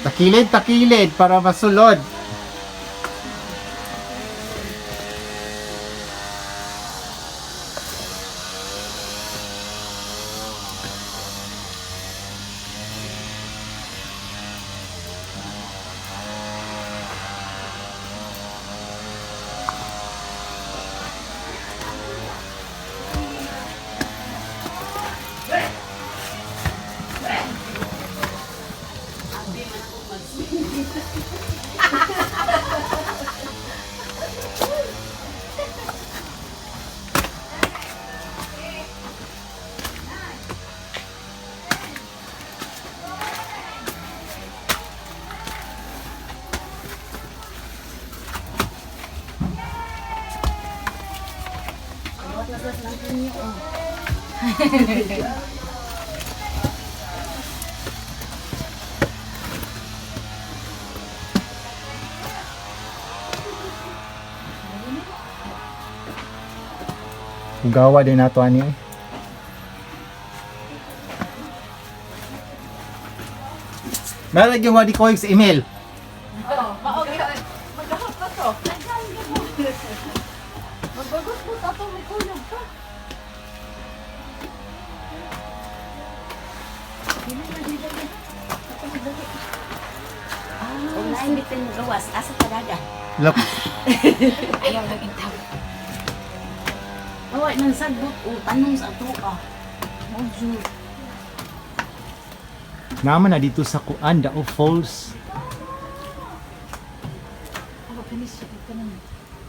Takilid, takilid para masulod. Gawa din nato ani. Meron yung wadi ko sa email. Oo, maog yun. Maghahap na to. Magbagot po tapo, may kulog pa. Kung naimitin mo gawas, asa talaga. Look, Ayaw lang itaw. Away nang sagot o tanong sa ato ka. Oh, Jude. naman na dito sa Kuan Dao Falls. Ako finish ka naman.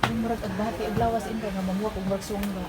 Yung murag agbati, aglawas in ka nga mamuha kung murag suwang ba.